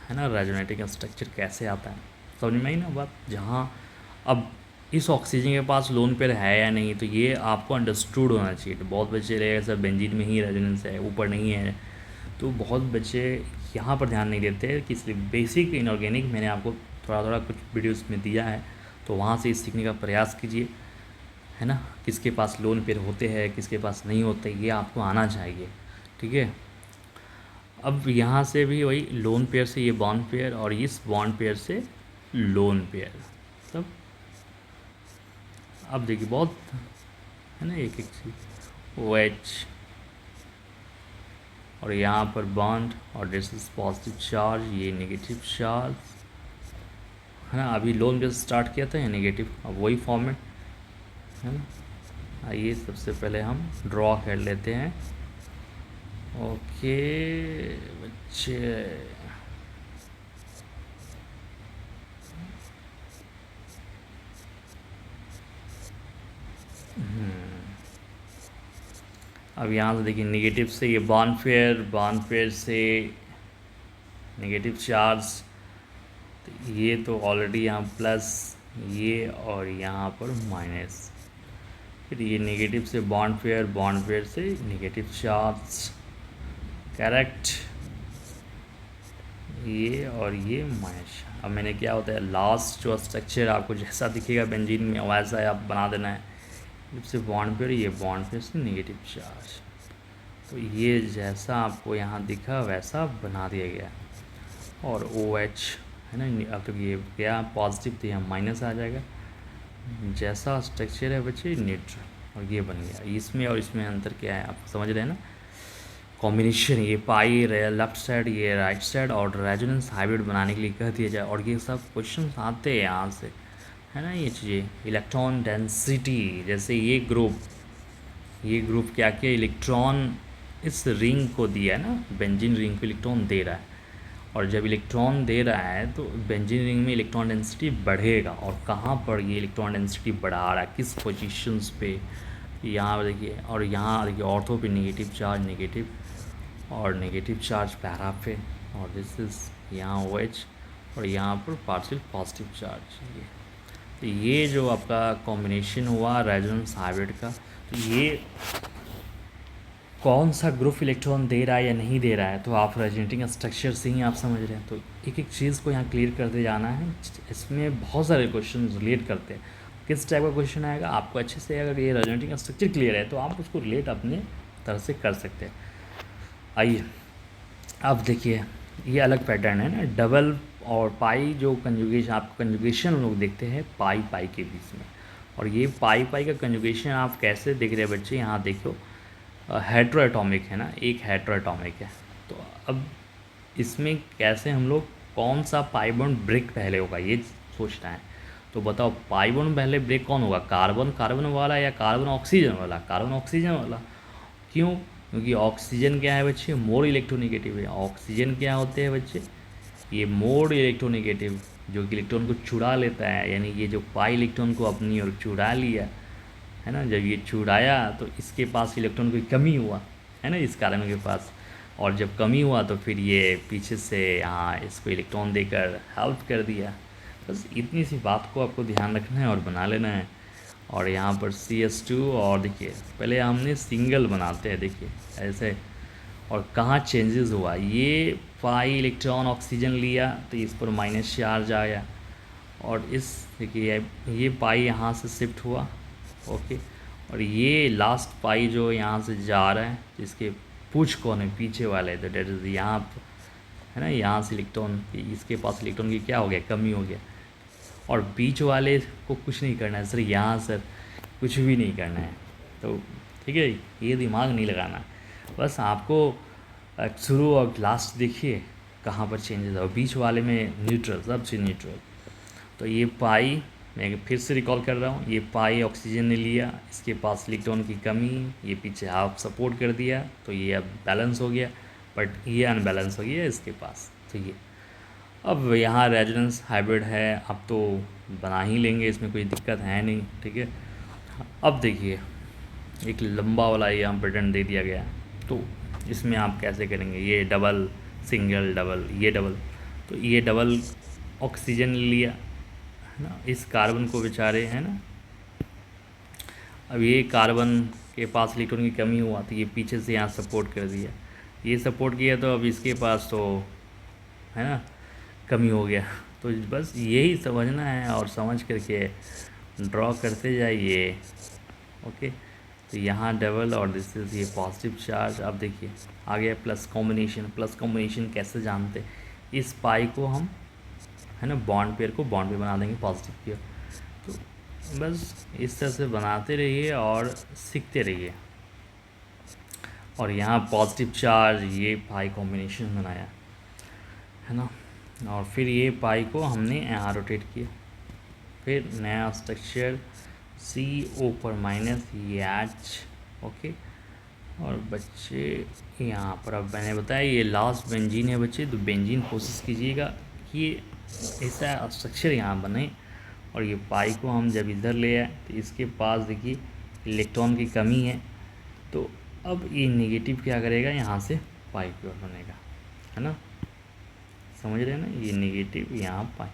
है ना रेजोनेटिंग स्ट्रक्चर कैसे आता है, समझ में आई ना बात। जहाँ अब इस ऑक्सीजन के पास लोन पेयर है या नहीं, तो ये आपको अंडरस्टूड होना चाहिए। तो बहुत बच्चे रहेगा सर बेंजीन में ही रेजोनेंस है, ऊपर नहीं है, तो बहुत बच्चे यहाँ पर ध्यान नहीं देते कि इसलिए बेसिक इनऑर्गेनिक मैंने आपको थोड़ा थोड़ा कुछ वीडियोस में दिया है, तो वहाँ से सीखने का प्रयास कीजिए, है ना। किसके पास लोन पेयर होते हैं, किसके पास नहीं होते, ये आपको आना चाहिए, ठीक है। अब यहाँ से भी वही लोन पेयर से ये बॉन्ड पेयर और इस बॉन्ड पेयर से लोन पेयर, तब अब देखिए बहुत है ना एक एक चीज़ OH और यहाँ पर बॉन्ड और दिस इज पॉजिटिव चार्ज, ये नेगेटिव चार्ज है ना। अभी लोन पेयर स्टार्ट किया था ये नेगेटिव, अब वही फॉर्मेट है ना। आइए सबसे पहले हम ड्रॉ कर लेते हैं। ओके बच्चे, अब यहाँ से देखिए नेगेटिव से ये बॉन्ड पेयर से नेगेटिव चार्ज, तो ये तो ऑलरेडी यहाँ प्लस ये और यहाँ पर माइनस, फिर ये नेगेटिव से बॉन्ड पेयर से नेगेटिव चार्ज, करेक्ट, ये और ये माइनस। अब मैंने क्या होता है लास्ट जो स्ट्रक्चर आपको जैसा दिखेगा बेंजीन में वैसा आप बना देना है। से बॉन्ड पेयर, ये बॉन्ड पेयर से नेगेटिव चार्ज, तो ये जैसा आपको यहाँ दिखा वैसा बना दिया गया। और OH है ना, अब तो ये क्या पॉजिटिव तो यहाँ माइनस आ जाएगा। जैसा स्ट्रक्चर है बच्चे न्यूट्रल, और ये बन गया। इसमें और इसमें अंतर क्या है आप समझ रहे हैं ना, कॉम्बिनेशन। ये पाई लेफ्ट साइड, ये राइट साइड, और रेजोनेंस हाइब्रिड बनाने के लिए कह दिया जाए। और ये सब क्वेश्चन आते हैं यहाँ से, है ना। ये चीज़ें इलेक्ट्रॉन डेंसिटी, जैसे ये ग्रुप क्या किया, इलेक्ट्रॉन इस रिंग को दिया है ना, बेंजीन रिंग को इलेक्ट्रॉन दे रहा है। और जब इलेक्ट्रॉन दे रहा है तो बेंजीन रिंग में इलेक्ट्रॉन डेंसिटी बढ़ेगा। और कहाँ पर ये इलेक्ट्रॉन डेंसिटी बढ़ा रहा है, किस पोजीशंस पे, यहाँ देखिए। और यहाँ देखिए ऑर्थो पे नेगेटिव चार्ज, नेगेटिव और नेगेटिव चार्ज पैरा पे, और दिस इज़ यहाँ OH, और यहाँ पर पार्शियल पॉजिटिव चार्ज। ये तो ये जो आपका कॉम्बिनेशन हुआ रेजोनेंस हाइब्रिड का, तो ये कौन सा ग्रुप इलेक्ट्रॉन दे रहा है या नहीं दे रहा है, तो आप रेजोनेटिंग स्ट्रक्चर से ही आप समझ रहे हैं। तो एक एक चीज़ को यहाँ क्लियर करते जाना है। इसमें बहुत सारे क्वेश्चन रिलेट करते हैं। किस टाइप का क्वेश्चन आएगा आपको अच्छे से, अगर ये रेजोनेटिंग स्ट्रक्चर क्लियर है तो आप उसको रिलेट अपने तरह से कर सकते हैं। आइए अब देखिए, ये अलग पैटर्न है ना, डबल और पाई जो कंजुगेशन, आप कंजुगेशन लोग देखते हैं पाई पाई के बीच में। और ये पाई पाई का कंजुगेशन आप कैसे देख रहे हैं बच्चे, यहाँ देखो हेट्रोएटॉमिक है ना, एक हेट्रोएटॉमिक है। तो अब इसमें कैसे हम लोग कौन सा पाई बॉन्ड ब्रेक पहले होगा ये सोचना है। तो बताओ पाई बॉन्ड पहले ब्रेक कौन होगा, कार्बन कार्बन वाला या कार्बन ऑक्सीजन वाला? कार्बन ऑक्सीजन वाला। क्यों? क्योंकि ऑक्सीजन क्या है बच्चे, मोर इलेक्ट्रोनिगेटिव है। ऑक्सीजन क्या होते हैं बच्चे, ये मोर इलेक्ट्रोनिगेटिव, जो कि इलेक्ट्रॉन को चुरा लेता है। यानी ये जो पाई इलेक्ट्रॉन को अपनी ओर चुरा लिया है ना, जब ये चुराया तो इसके पास इलेक्ट्रॉन की कमी हुआ है ना, इस कार्बन के पास। और जब कमी हुआ तो फिर ये पीछे से यहाँ इसको इलेक्ट्रॉन देकर हेल्प कर दिया। बस इतनी सी बात को आपको ध्यान रखना है और बना लेना है। और यहाँ पर CH2, और देखिए पहले हमने सिंगल बनाते हैं, देखिए ऐसे। और कहाँ चेंजेस हुआ, ये पाई इलेक्ट्रॉन ऑक्सीजन लिया तो इस पर माइनस चार्ज आया। और इस देखिए ये पाई यहाँ से शिफ्ट हुआ, ओके। और ये लास्ट पाई जो यहाँ से जा रहा है, जिसके पूछ कौन है, पीछे वाले, तो डेट इज़ यहाँ है ना, यहाँ से इलेक्ट्रॉन, इसके पास इलेक्ट्रॉन की क्या हो गया, कमी हो गया। और बीच वाले को कुछ नहीं करना है सर, यहाँ सर कुछ भी नहीं करना है। तो ठीक है, ये दिमाग नहीं लगाना, बस आपको शुरू और लास्ट देखिए कहाँ पर चेंजेस है। बीच वाले में न्यूट्रल, सबसे न्यूट्रल। तो ये पाई, मैं फिर से रिकॉल कर रहा हूँ, ये पाई ऑक्सीजन ने लिया, इसके पास इलेक्ट्रॉन की कमी, ये पीछे हाफ सपोर्ट कर दिया, तो ये अब बैलेंस हो गया। बट ये अनबैलेंस हो गया इसके पास। तो ये अब यहाँ रेजोनेंस हाइब्रिड है, अब तो बना ही लेंगे, इसमें कोई दिक्कत है नहीं, ठीक है। अब देखिए एक लंबा वाला यहाँ पैटर्न दे दिया गया, तो इसमें आप कैसे करेंगे, ये डबल सिंगल डबल, ये डबल। तो ये डबल ऑक्सीजन लिया है ना, इस कार्बन को बेचारे है ना, अब ये कार्बन के पास इलेक्ट्रॉन की कमी हुआ तो ये पीछे से यहाँ सपोर्ट कर दिया, ये सपोर्ट किया, तो अब इसके पास तो है ना कमी हो गया। तो बस यही समझना है और समझ करके ड्रॉ करते जाइए, ओके। तो यहाँ डबल और दिस इज ये पॉजिटिव चार्ज। अब देखिए आ गया प्लस कॉम्बिनेशन। प्लस कॉम्बिनेशन कैसे जानते हैं, इस पाई को हम है ना बॉन्ड पेयर को बॉन्ड पे बना देंगे पॉजिटिव पेयर। तो बस इस तरह से बनाते रहिए और सीखते रहिए। और यहाँ पॉजिटिव चार्ज, ये पाई कॉम्बिनेशन बनाया है ना, और फिर ये पाई को हमने यहाँ रोटेट किया, फिर नया स्ट्रक्चर CO पर माइनस ये H, ओके। और बच्चे यहाँ पर अब मैंने बताया ये लास्ट बेंजीन है बच्चे, तो बेंजीन कोशिश कीजिएगा कि ऐसा स्ट्रक्चर यहाँ बने। और ये पाई को हम जब इधर ले आए तो इसके पास देखिए इलेक्ट्रॉन की कमी है, तो अब ये नेगेटिव क्या करेगा, यहाँ से पाई की ओर बनेगा, है ना, समझ रहे हैं ना, ये नेगेटिव यहाँ पाई।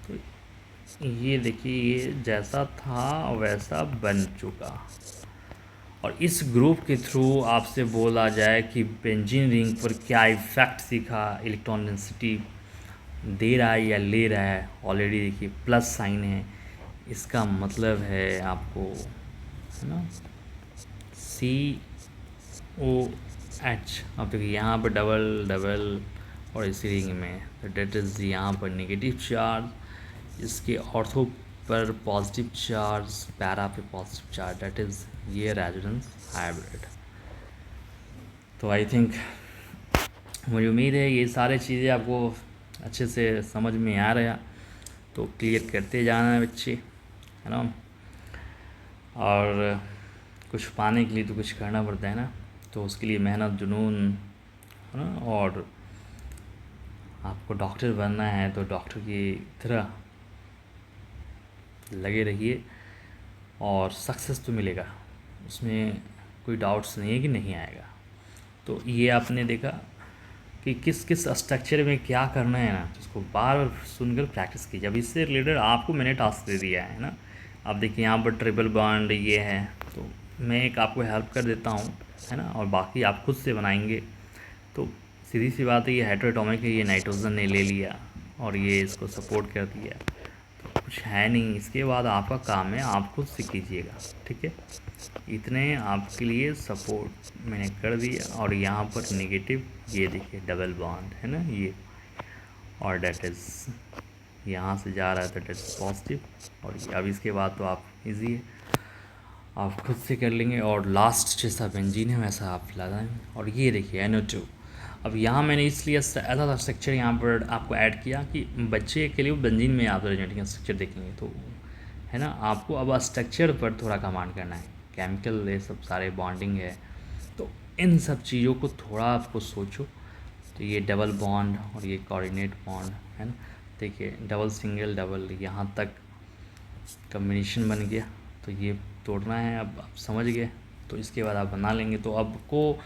तो ये देखिए ये जैसा था वैसा बन चुका। और इस ग्रुप के थ्रू आपसे बोला जाए कि बेंजीन रिंग पर क्या इफ़ेक्ट दिखा, इलेक्ट्रॉन डेंसिटी दे रहा है या ले रहा है। ऑलरेडी देखिए प्लस साइन है, इसका मतलब है आपको है ना CO एच। अब देखिए यहाँ पर डबल डबल और इसी रिंग में, तो डेट इज़ यहाँ पर नेगेटिव चार्ज, इसके ऑर्थो पर पॉजिटिव चार्ज, पैरा पे पॉजिटिव चार्ज, डेट इज़ ये रेजोनेंस हाइब्रिड। तो आई थिंक, मुझे उम्मीद है ये सारी चीज़ें आपको अच्छे से समझ में आ रहा, तो क्लियर करते जाना है बच्चे, है ना। और कुछ पाने के लिए तो कुछ करना पड़ता है ना, तो उसके लिए मेहनत जुनून, है ना। और आपको डॉक्टर बनना है तो डॉक्टर की तरह लगे रहिए और सक्सेस तो मिलेगा, उसमें कोई डाउट्स नहीं है कि नहीं आएगा। तो ये आपने देखा कि किस किस स्ट्रक्चर में क्या करना है ना, तो उसको बार बार सुनकर प्रैक्टिस कीजिए। अब इससे रिलेटेड आपको मैंने टास्क दे दिया है ना। आप देखिए यहाँ पर ट्रिपल बॉन्ड ये है, तो मैं एक आपको हेल्प कर देता हूँ, है ना, और बाकी आप खुद से बनाएंगे। तो सीधी सी बात है, ये हेटेरोटॉमिक है, ये नाइट्रोजन ने ले लिया और ये इसको सपोर्ट कर दिया, तो कुछ है नहीं। इसके बाद आपका काम है आप खुद से कीजिएगा, ठीक है। इतने आपके लिए सपोर्ट मैंने कर दिया। और यहाँ पर नेगेटिव ये देखिए डबल बॉन्ड है ना ये, और डेट इज़ यहाँ से जा रहा है तो डेट इज़ पॉजिटिव। और ये अब इसके बाद तो आप इजी है, आप खुद से कर लेंगे। और लास्ट जैसा बेंजीन है वैसा आप लगाएं। और ये देखिए NO2। अब यहाँ मैंने इसलिए ऐसा स्ट्रक्चर यहाँ पर आपको ऐड किया कि बच्चे के लिए बेंजीन में आप रेजोनेटिंग स्ट्रक्चर देखेंगे तो, है ना, आपको अब स्ट्रक्चर पर थोड़ा कमांड करना है। केमिकल ये सब सारे बॉन्डिंग है, तो इन सब चीज़ों को थोड़ा आपको सोचो। तो ये डबल बॉन्ड और ये कोऑर्डिनेट बॉन्ड है ना, देखिए डबल सिंगल डबल यहाँ तक कम्बिनेशन बन गया, तो ये तोड़ना है। अब आप समझ गए, तो इसके बाद आप बना लेंगे। तो आपको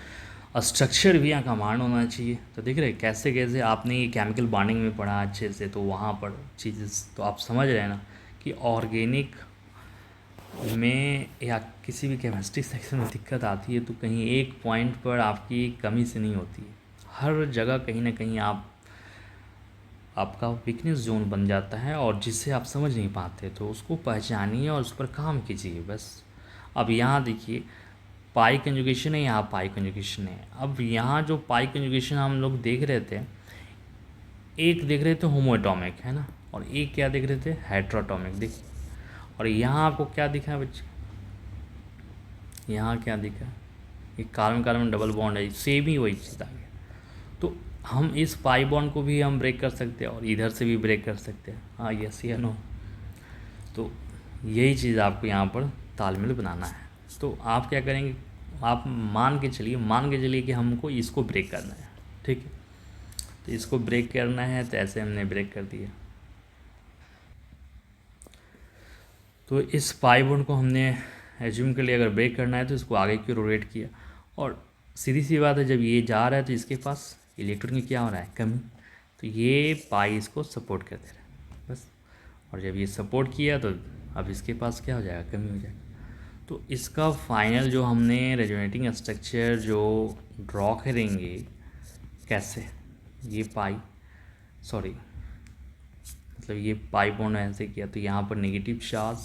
स्ट्रक्चर भी यहाँ कमांड होना चाहिए। तो देख रहे कैसे कैसे आपने ये केमिकल बॉन्डिंग में पढ़ा अच्छे से, तो वहाँ पर चीज़ें तो आप समझ रहे हैं ना कि ऑर्गेनिक में या किसी भी केमिस्ट्री सेक्शन में दिक्कत आती है तो कहीं एक पॉइंट पर आपकी कमी से नहीं होती है, हर जगह कहीं ना कहीं आपका वीकनेस जोन बन जाता है और जिससे आप समझ नहीं पाते, तो उसको पहचानिए और उस पर काम कीजिए बस। अब यहाँ देखिए पाई कंजुगेशन है, यहाँ पाई कंजुगेशन है। अब यहाँ जो पाई कंजुगेशन हम लोग देख रहे थे, एक देख रहे थे होमोएटॉमिक, है ना, और एक क्या देख रहे थे हेट्रोटॉमिक। देखिए, और यहाँ आपको क्या दिखा है बच्चे, यहाँ क्या दिखा, एक कार्बन कार्बन डबल बॉन्ड है, सेम ही वही चीज़ आ गया। तो हम इस पाई बॉन्ड को भी हम ब्रेक कर सकते हैं और इधर से भी ब्रेक कर सकते हैं, हाँ यस या नो। तो यही चीज़ आपको यहाँ पर तालमेल बनाना है। तो आप क्या करेंगे, आप मान के चलिए कि हमको इसको ब्रेक करना है, ठीक है। तो इसको ब्रेक करना है, तो ऐसे हमने ब्रेक कर दिया। तो इस पाई बॉन्ड को हमने एज्यूम कर लिया, अगर ब्रेक करना है तो इसको आगे की रोटेट किया। और सीधी सी बात है, जब ये जा रहा है तो इसके पास इलेक्ट्रॉन की क्या हो रहा है, कमी। तो ये पाई इसको सपोर्ट कर दे रहा है बस। और जब ये सपोर्ट किया तो अब इसके पास क्या हो जाएगा, कमी हो जाएगा। तो इसका फाइनल जो हमने रेजोनेटिंग स्ट्रक्चर जो ड्रॉ करेंगे कैसे, ये पाई मतलब ये पाई बॉन्ड ऐसे किया, तो यहाँ पर नेगेटिव चार्ज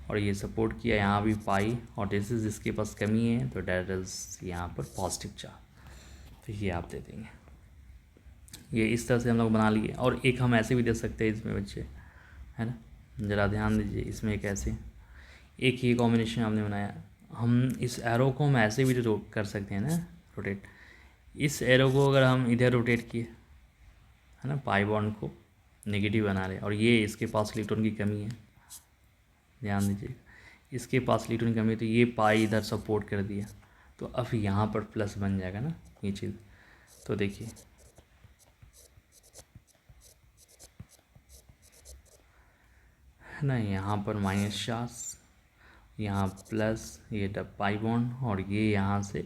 और ये सपोर्ट किया, यहाँ भी पाई, और जैसे जिसके पास कमी है तो डेट इज़ यहाँ पर पॉजिटिव चार्ज। तो ये आप दे देंगे। ये इस तरह से हम लोग बना लिए। और एक हम ऐसे भी दे सकते हैं इसमें बच्चे, है ना, ज़रा ध्यान दीजिए। इसमें एक ऐसे एक ये कॉम्बिनेशन हमने बनाया, हम इस एरो को हम ऐसे भी कर सकते हैं ना, रोटेट। इस एरो को अगर हम इधर रोटेट किए, है ना, पाई बॉन्ड को नेगेटिव बना रहे, और ये इसके पास इलेक्ट्रॉन की कमी है, ध्यान दीजिए, इसके पास इलेक्ट्रॉन की कमी है, तो ये पाई इधर सपोर्ट कर दिया, तो अब यहाँ पर प्लस बन जाएगा ना ये चीज़। तो देखिए है ना, यहाँ पर माइनस चार्ज, यहाँ प्लस ये पाई बॉन्ड, और ये यहाँ से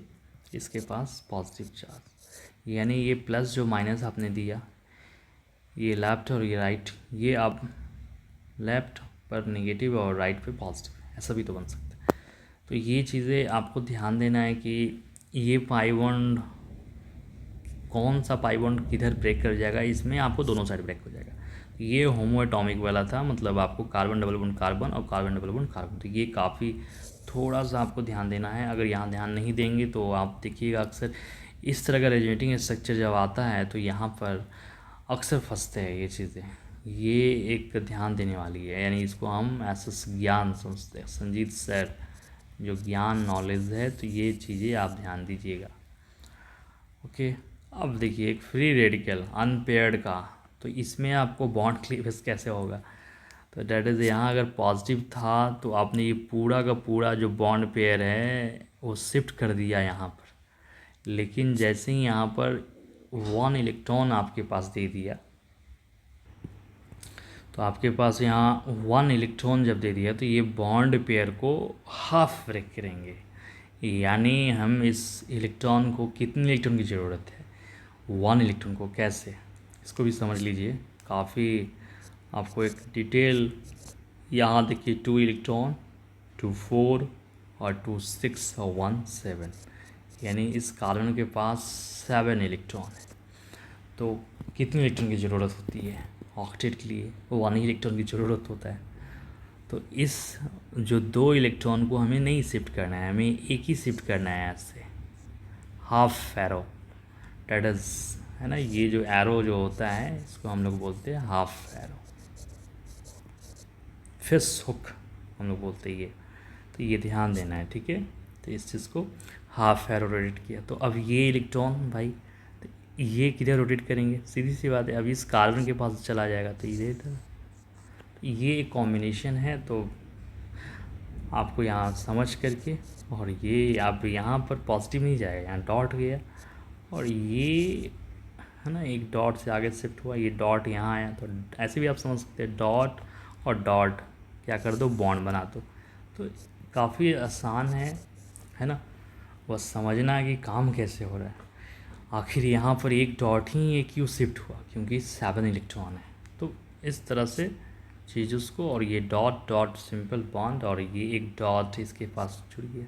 इसके पास पॉजिटिव चार्ज। यानी ये प्लस जो माइनस आपने दिया, ये लेफ्ट और ये राइट, ये आप लेफ्ट पर नेगेटिव और राइट पे पॉजिटिव, ऐसा भी तो बन सकता है। तो ये चीज़ें आपको ध्यान देना है कि ये पाई बॉन्ड कौन सा पाई बॉन्ड किधर ब्रेक कर जाएगा, इसमें आपको दोनों साइड ब्रेक हो जाएगा। ये होमोएटॉमिक वाला था, मतलब आपको कार्बन डबल बॉन्ड कार्बन और कार्बन डबल बॉन्ड कार्बन, तो ये काफ़ी थोड़ा सा आपको ध्यान देना है। अगर यहाँ ध्यान नहीं देंगे तो आप देखिएगा अक्सर इस तरह का रेजोनेटिंग स्ट्रक्चर जब आता है तो यहाँ पर अक्सर फंसते हैं ये चीज़ें। ये एक ध्यान देने वाली है, यानी इसको हम ऐसा ज्ञान समझते हैं, संजीत सर जो ज्ञान नॉलेज है, तो ये चीज़ें आप ध्यान दीजिएगा। ओके, अब देखिए एक फ्री रेडिकल अनपेयर्ड का, तो इसमें आपको बॉन्ड क्लीवेज कैसे होगा। तो डेट इज़ यहाँ अगर पॉजिटिव था तो आपने ये पूरा का पूरा जो बॉन्ड पेयर है वो शिफ्ट कर दिया यहाँ पर, लेकिन जैसे ही यहाँ पर 1 इलेक्ट्रॉन आपके पास दे दिया, तो आपके पास यहाँ 1 इलेक्ट्रॉन जब दे दिया तो ये बॉन्ड पेयर को हाफ ब्रेक करेंगे। यानी हम इस इलेक्ट्रॉन को, कितने इलेक्ट्रॉन की ज़रूरत है, 1 इलेक्ट्रॉन को, कैसे, इसको भी समझ लीजिए। काफ़ी आपको एक डिटेल, यहाँ देखिए 2 इलेक्ट्रॉन, 2 4 और 2 6 और 1 7, यानी इस कार्बन के पास 7 इलेक्ट्रॉन है। तो कितने इलेक्ट्रॉन की ज़रूरत होती है ऑक्टेट के लिए, 1 ही इलेक्ट्रॉन की ज़रूरत होता है। तो इस जो 2 इलेक्ट्रॉन को हमें नहीं शिफ्ट करना है, हमें एक ही शिफ्ट करना है ऐसे, हाफ एरो, डेट इज़, है ना, ये जो एरो जो होता है इसको हम लोग बोलते हैं हाफ एरो, फिश हुक हम लोग बोलते हैं ये। तो ये ध्यान देना है, ठीक है। तो इस चीज़ को हाफ एरो रोटेट किया, तो अब ये इलेक्ट्रॉन भाई, तो ये किधर रोटेट करेंगे, सीधी सी बात है, अभी इस कार्बन के पास चला जाएगा, तो इधर इधर, तो ये एक कॉम्बिनेशन है। तो आपको यहाँ समझ करके, और ये आप यहाँ पर पॉजिटिव नहीं जाएगा, यहाँ डॉट गया, और ये है ना एक डॉट से आगे शिफ्ट हुआ, ये डॉट यहाँ आया, तो ऐसे भी आप समझ सकते हैं, डॉट और डॉट क्या कर दो, बॉन्ड बना दो। तो काफ़ी आसान है ना, बस समझना है कि काम कैसे हो रहा है। आखिर यहाँ पर एक डॉट ही ये क्यों शिफ्ट हुआ, क्योंकि 7 इलेक्ट्रॉन है। तो इस तरह से चीज़ उसको, और ये डॉट डॉट सिंपल बॉन्ड, और ये एक डॉट इसके पास जुड़ गया।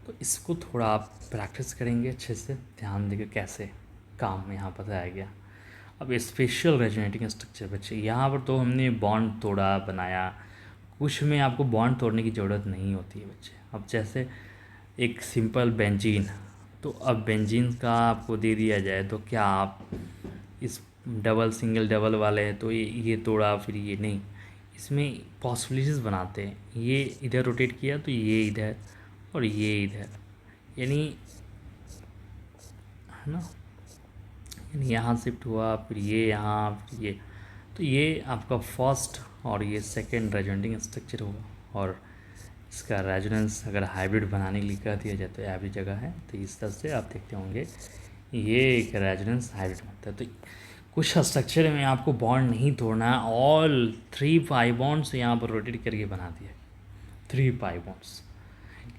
तो इसको थोड़ा आप प्रैक्टिस करेंगे अच्छे से, ध्यान देकर कैसे काम यहाँ बताया गया। अब स्पेशल रेजोनेटिंग स्ट्रक्चर बच्चे, यहाँ पर तो हमने बॉन्ड तोड़ा बनाया, कुछ में आपको बॉन्ड तोड़ने की ज़रूरत नहीं होती है बच्चे। अब जैसे एक सिंपल बेंजीन, तो अब बेंजीन का आपको दे दिया जाए तो क्या आप इस डबल सिंगल डबल वाले हैं तो ये तोड़ा, फिर ये नहीं, इसमें पॉसिबिलिटीज़ बनाते हैं, ये इधर रोटेट किया तो ये इधर और ये इधर, यानी, है ना, यानी यहाँ शिफ्ट हुआ, फिर ये यहाँ, फिर ये, तो ये आपका फर्स्ट और ये सेकंड रेजोनेटिंग स्ट्रक्चर होगा। और इसका रेजोनेंस अगर हाइब्रिड बनाने के लिए कह दिया जाए तो एवरी जगह है, तो इस तरह से आप देखते होंगे ये एक रेजोनेंस हाइब्रिड बनता है। तो कुछ स्ट्रक्चर में आपको बॉन्ड नहीं तोड़ना है, ऑल 3 पाई बॉन्ड्स यहाँ पर रोटेट करके बना दिया, 3 पाई बॉन्ड्स।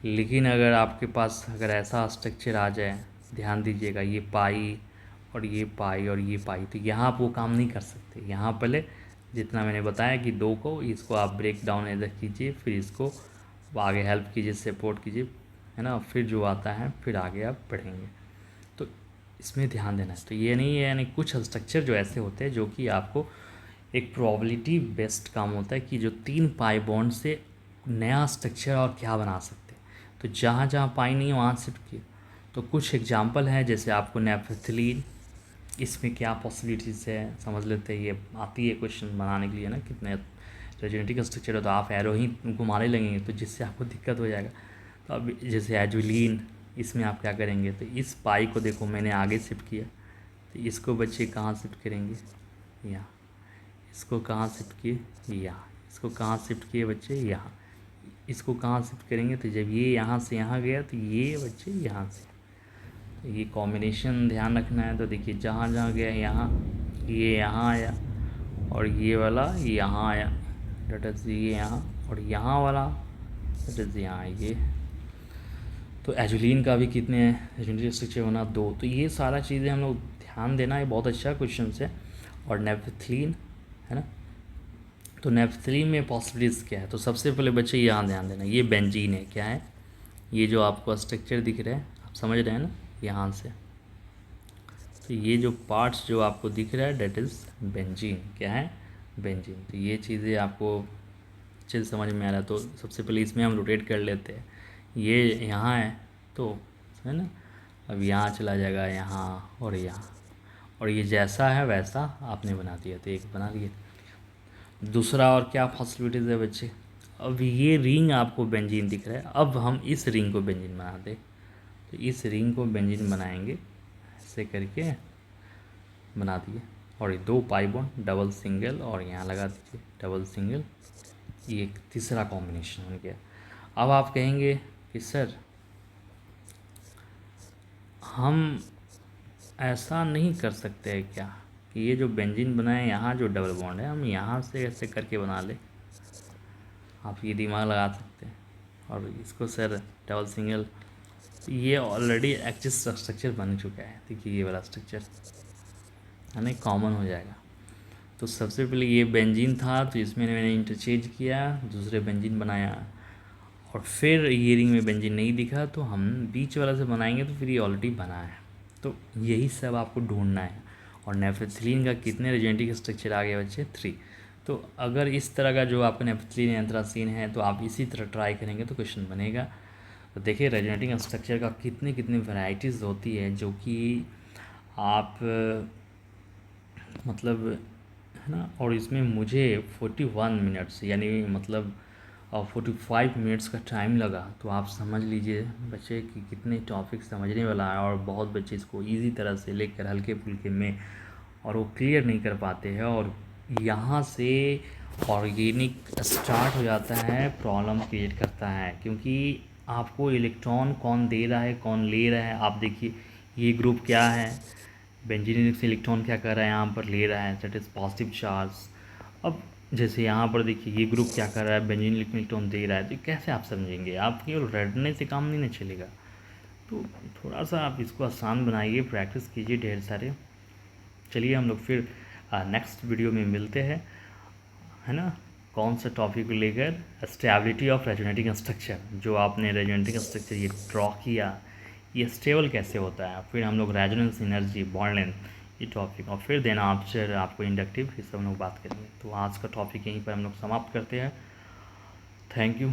लेकिन अगर आपके पास अगर ऐसा स्ट्रक्चर आ जाए, ध्यान दीजिएगा, ये पाई और ये पाई और ये पाई, तो यहाँ आप वो काम नहीं कर सकते। यहाँ पहले जितना मैंने बताया कि 2 को, इसको आप ब्रेक डाउन ऐसा कीजिए, फिर इसको आगे हेल्प कीजिए, सपोर्ट कीजिए, है ना, फिर जो आता है फिर आगे आप बढ़ेंगे। तो इसमें ध्यान देना है। तो ये नहीं है, यानी कुछ स्ट्रक्चर जो ऐसे होते हैं जो कि आपको एक प्रोबेबिलिटी बेस्ड काम होता है कि जो 3 पाई बॉन्ड से नया स्ट्रक्चर और क्या बना सकते हैं। तो जहाँ जहाँ पाई नहीं वहाँ शिफ्ट किया। तो कुछ एग्जांपल है, जैसे आपको नेपथलीन, इसमें क्या पॉसिबिलिटीज़ है समझ लेते हैं। ये आती है क्वेश्चन बनाने के लिए ना, कितने रेजोनेटिंग स्ट्रक्चर है तो आप एरो ही घुमाने लगेंगे तो जिससे आपको दिक्कत हो जाएगा। तो अब जैसे एजुलिन, इसमें आप क्या करेंगे, तो इस पाई को देखो मैंने आगे शिफ्ट किया, तो इसको बच्चे कहाँ शिफ्ट करेंगे, यहाँ, इसको कहाँ शिफ्ट किए, यहाँ, इसको कहाँ शिफ्ट किए बच्चे, यहाँ, इसको कहाँ शिफ्ट करेंगे, तो जब ये यहाँ से यहाँ गया तो ये बच्चे यहाँ से, तो ये कॉम्बिनेशन ध्यान रखना है। तो देखिए जहाँ जहाँ गया यहाँ, ये यहाँ आया और ये वाला यहाँ आया, डेट इज़ ये यहाँ, और यहाँ वाला डेट इज़ यहाँ ये। तो एजुलिन का भी कितने रेजोनेटिंग स्ट्रक्चर होना, 2। तो ये सारा चीज़ें हम लोग ध्यान देना है, बहुत अच्छा क्वेश्चन है। और नेपथलीन, है ना, तो नेपथलीन में पॉसिबिलिटीज़ क्या है, तो सबसे पहले बच्चे यहाँ ध्यान देना, ये बेंजीन है, क्या है, ये जो आपको स्ट्रक्चर दिख रहा है आप समझ रहे हैं ना, यहाँ से, तो ये जो पार्ट्स जो आपको दिख रहा है डेट इज़ बेंजीन, क्या है, बेंजीन। तो ये चीज़ें आपको अच्छे से समझ में आ रहा है। तो सबसे पहले इसमें हम रोटेट कर लेते हैं, ये यहाँ है, तो है ना, अब यहाँ चला जाएगा, यहाँ और यहाँ, और ये जैसा है वैसा आपने बना दिया, तो एक बना दिया। दूसरा और क्या फैसिलिटीज़ है बच्चे, अब ये रिंग आपको बेंजीन दिख रहा है, अब हम इस रिंग को बेंजीन बना दें, तो इस रिंग को बेंजीन बनाएंगे, ऐसे करके बना दिए। और ये 2 पाई बॉन्ड डबल सिंगल, और यहाँ लगा दीजिए डबल सिंगल, ये एक तीसरा कॉम्बिनेशन बन गया। अब आप कहेंगे कि सर हम ऐसा नहीं कर सकते हैं क्या कि ये जो बेंजीन बनाए यहाँ जो डबल बॉन्ड है हम यहाँ से ऐसे करके बना लें? आप ये दिमाग लगा सकते हैं। और इसको सर डबल सिंगल, ये ऑलरेडी एक्सिस स्ट्रक्चर बन चुका है, देखिए ये वाला स्ट्रक्चर है ना, कॉमन हो जाएगा। तो सबसे पहले ये बेंजीन था, तो इसमें मैंने इंटरचेंज किया, दूसरे बेंजीन बनाया, और फिर ये रिंग में बेंजीन नहीं दिखा तो हम बीच वाला से बनाएंगे, तो फिर ये ऑलरेडी बना है। तो यही सब आपको ढूंढना है। और नेफेथिलीन का कितने रेजेंटिक स्ट्रक्चर आ गए बच्चे? 3। तो अगर इस तरह का जो आपका नेफेथिलीन एंथ्रासीन है, तो आप इसी तरह ट्राई करेंगे तो क्वेश्चन बनेगा। तो देखिए रेजेंटिक स्ट्रक्चर का कितने कितने वैरायटीज़ होती है, जो कि आप मतलब है ना। और इसमें मुझे 41 मिनट्स यानी मतलब 45 मिनट्स का टाइम लगा, तो आप समझ लीजिए बच्चे कि कितने टॉपिक समझने वाला है। और बहुत बच्चे इसको इजी तरह से लेकर हल्के फुल्के में और वो क्लियर नहीं कर पाते हैं, और यहाँ से ऑर्गेनिक स्टार्ट हो जाता है, प्रॉब्लम क्रिएट करता है। क्योंकि आपको इलेक्ट्रॉन कौन दे रहा है कौन ले रहा है, आप देखिए ये ग्रुप क्या है, बेंजीन से इलेक्ट्रॉन क्या कर रहा है, यहाँ पर ले रहा है, दैट इज़ पॉजिटिव चार्ज। अब जैसे यहाँ पर देखिए ये ग्रुप क्या कर रहा है, बेंजीन इलेक्ट्रॉन दे रहा है, तो कैसे आप समझेंगे? आप केवल रटने से काम नहीं ना चलेगा। तो थोड़ा सा आप इसको आसान बनाइए, प्रैक्टिस कीजिए ढेर सारे। चलिए हम लोग फिर नेक्स्ट वीडियो में मिलते हैं, है ना। कौन सा टॉपिक को लेकर? Stability of resonating structure. जो आपने रेजोनेटिंग स्ट्रक्चर ये ड्रॉ किया, ये स्टेबल कैसे होता है, फिर हम लोग रेजोनेंस एनर्जी, बॉन्ड लेंथ, ये टॉपिक, और फिर देन आफ्टर आपको इंडक्टिव, ये सब हम लोग बात करेंगे। तो आज का टॉपिक यहीं पर हम लोग समाप्त करते हैं। Thank you.